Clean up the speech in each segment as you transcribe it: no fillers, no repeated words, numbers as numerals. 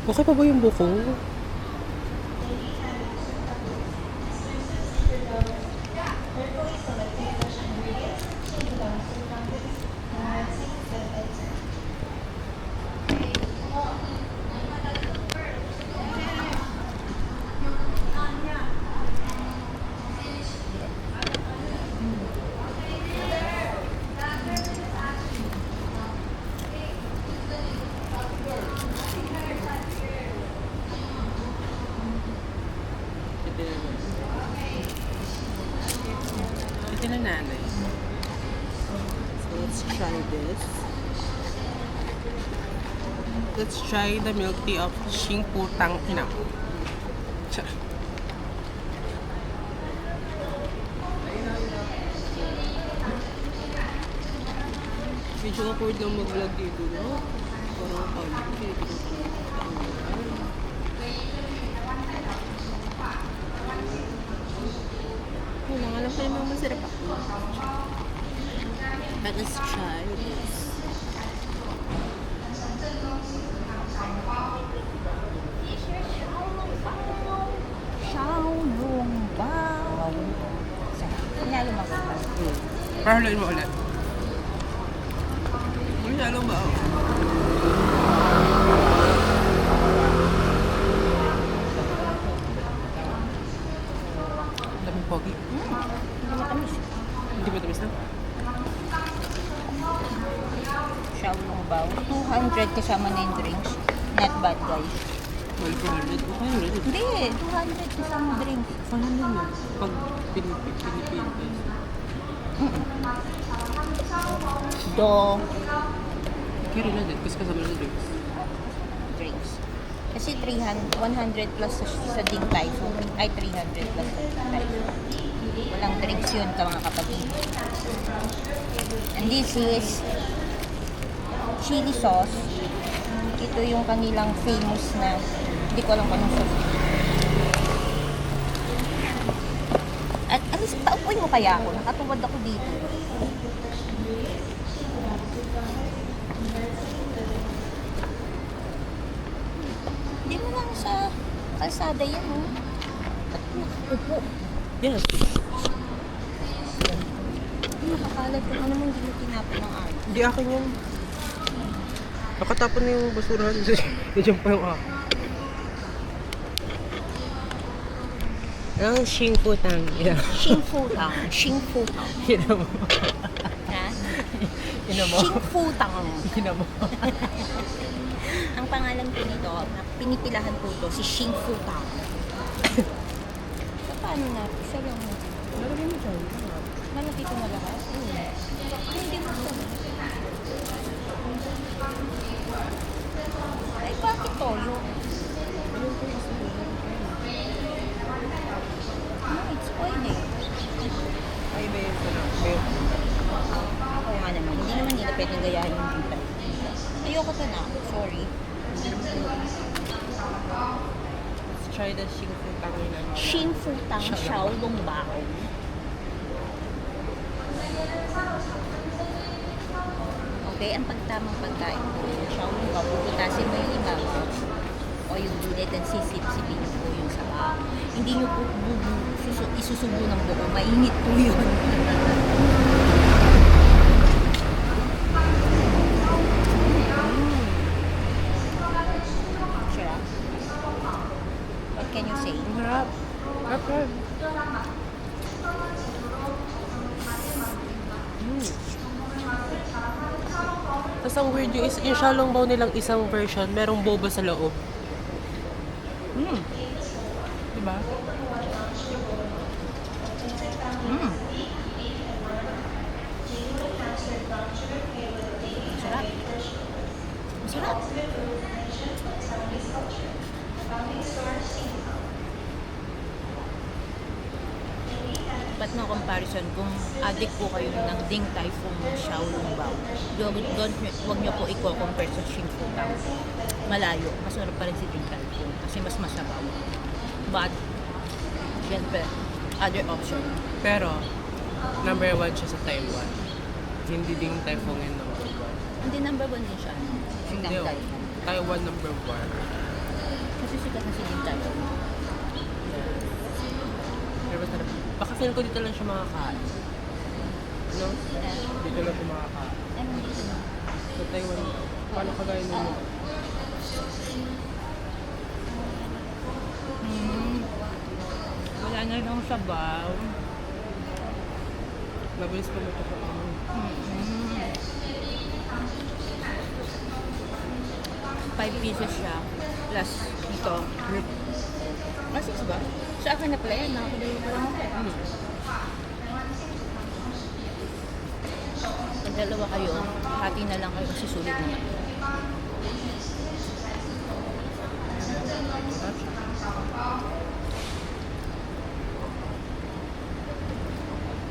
Okay pa ba yung buko? Ito na nanay. So let's try this. Let's try the milk tea of Xing Fu Tang Inang. Medyo awkward lang mag-vlog dito, no? Parang wala nga lang pala mga masarap ako. But let's try this. Xiaolongbao. Hinalo mo ako. Paralain mo ulit. Masyadong ba ako? Daming pogi. Hindi matamis. Hindi ba tamis na? Xiaolongbao. 200 kasama na yung drinks. Not bad, guys. Well, 400. Okay, ulit. Hindi, 200 kasama drinks. Paano mo? Pag Pilipin. Do Kiri na din, kasi kasama na drinks. drinks. Kasi 100 plus sa Ding Tai Fung. Ay, 300 plus sa Ding Tai Fung. Walang drinks yun, mga kapatid. And this is chili sauce. Ito yung kanilang famous na, hindi ko alam kung anong sauce. At alis, paupuin mo kaya ako? Nakatuwad ako dito. Hindi mo lang sa kalsada yan, oh. Ba't nakaupo? Yes. Nakakalat kung ano mong hindi mo tinapon ng araw. Hindi akin yan. Nakatapon na yung basurahan. Nandiyan pa yung ako. Ang Xing Fu Tang. Xing Fu Tang. Xing Fu Tang. Kina mo. Ha? Kina mo. Xing Fu Tang. Kina mo. Ang pangalan ko nito, na pinipilahan po ito, si Xing Fu Tang. So, paano na? Isa lang. Nalagay mo dyan. Malaki ito na lahat? Ay, hindi mo ito. Ay, bakit toyo? No, it's oil eh. Ay, ba yung sarap? Oo nga naman. Hindi naman nila pwedeng gayahin yung kita. Ayoko to na. Sorry. Let's try the Xing Fu Tang na. Xing Fu Tang Xiaolongbao. Okay, ang pagtamang pagkain po yung Xiaolongbao, puputasin mo yung ibabaw o yung gilid and sisip-sipin niyo po yung sabaw. Hindi niyo po isusubo ng buo. Mainit po yun. Sarap. What can you say? Ang harap. Harap. Tapos ang weird yung Xiaolongbao nilang isang version, merong boba sa loob. Diba? Masarap. Masarap. dapat no comparison kung addict po kayo ng Ding Tai Fung Xiaolongbao. Huwag nyo po i-compare sa Xingfutang. Malayo. Masarap pa rin si Ding Tai Fung kasi mas masabaw. But, syempre, other option. Pero, number 1 siya sa Taiwan. Hindi Ding Tai Fung yung number 1. Hindi number 1 din siya. Yung Ding Tai Fung. Taiwan number 1. Kasi sikat na si Ding Tai Fung. Pero masarap. Baka feel ko dito lang siya makakain. No? Dito lang siya makakain. Ano dito na? Sa Taiwan, paano kagaya mo? Wala na yung sabaw. Mabilis ko matuto ako. 5 pieces siya. Plus, ito. Ah, 6 ba? Sa akin na pala yan. Nakakadalo pa lang ako. Pag dalawa kayo, hati na lang kayo kasi sulit naman.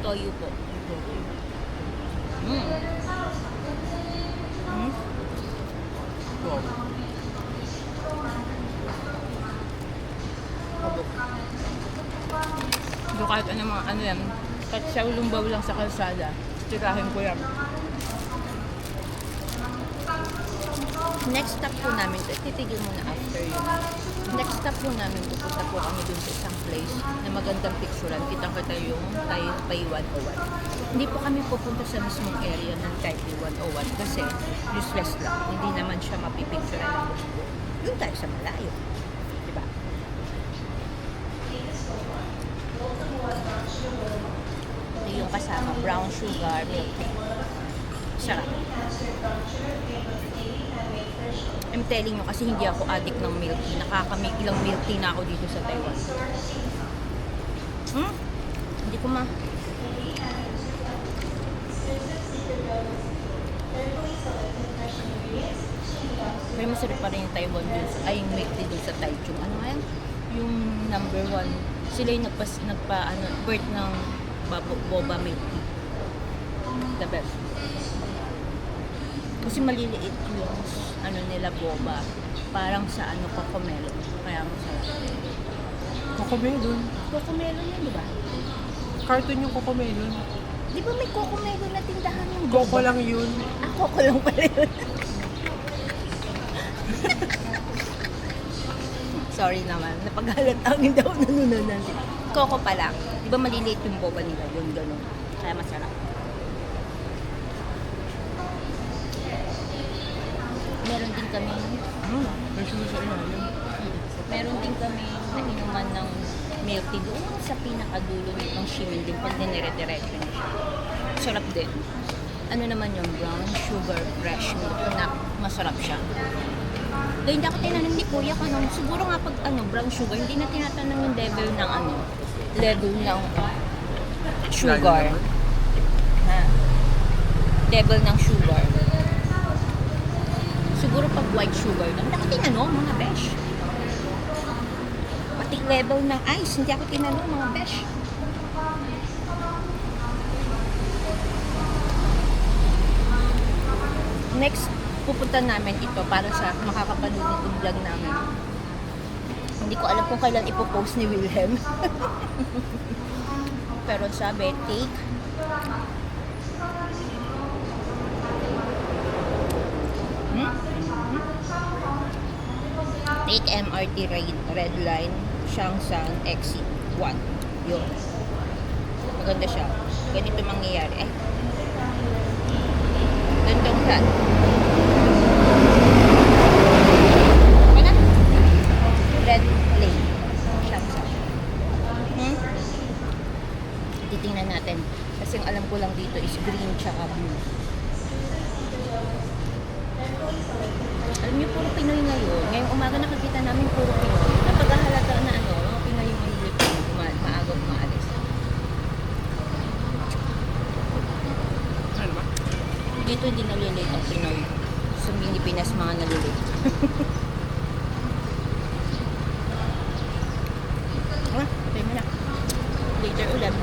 Toyo po. Wow. Do kahit ano yan, kahit Xiaolongbao lang sa kalsada, tirahin ko yan. Next stop po namin, titigil muna after yun. Next stop po namin, pupunta po kami dun sa isang place na magandang picturean. Kitang-kita yung Taipei 101. Hindi po kami pupunta sa mismong area ng Taipei 101 kasi useless lang. Hindi naman siya mapipicturean ng gusto. Yun tayo sa malayo. Diba? Ito yung kasama, brown sugar milk tea. Sarap. I'm telling you kasi hindi ako addict ng milk tea. Nakakamake ilang milk tea na ako dito sa Taiwan. Hindi ko Pero masarap pa rin yung Taiwan dun ay yung milk tea dun sa Taichung. Ano nga yan? Yung number 1. Sila yung birth ng boba milk tea. The best. Kasi maliliit yung nila boba. Parang sa cocomelon. Kaya masarap. Cocomelon. Cocomelon yan, di ba? Cartoon yung Cocomelon. Di ba may cocomelon na tindahan yung Coco boba? lang yun. Ah, coco lang pala yun. Sorry naman. Napaghalatangin daw nanunanan. Coco pa lang. Di ba maliliit yung boba nila? Yun, gano'n. Kaya masarap. Meron din kami meron din kami nainuman ng milk tea doon sa pinakadulo ng Shimin din pag dinire-diretso niya siya. Sarap din. Ano naman yung brown sugar fresh milk na masarap siya. Kaya hindi ako tinanong ni Kuya kung siguro nga pag brown sugar, hindi na tinatanong yung level ng sugar. Ha? Level ng sugar. Siguro pag white sugar lang. Hindi ako tinanong, mga besh. Pati level ng ice, hindi ako tinanong, mga besh. Next, pupunta namin ito para sa makakapanood ng vlog namin. Hindi ko alam kung kailan ipopost ni Wilhelm. Pero sabi, take MRT Red Line, Changshan Exit 1. Yun. Maganda siya. Ganito mangyayari. Gandang siya. Wala? Red Lane. Changshan. Titingnan natin. Kasi ang alam ko lang dito is green tsaka blue. Alam niyo, puro Pinoy ngayon. Ngayong umaga nakakita namin puro Pinoy. Napaghahalata na Pinoy yung mahilig maaga umaalis. Ano ba? Dito hindi nalilate ang Pinoy. Sa Pilipinas mga nalilate. Okay mo na. Later ulit.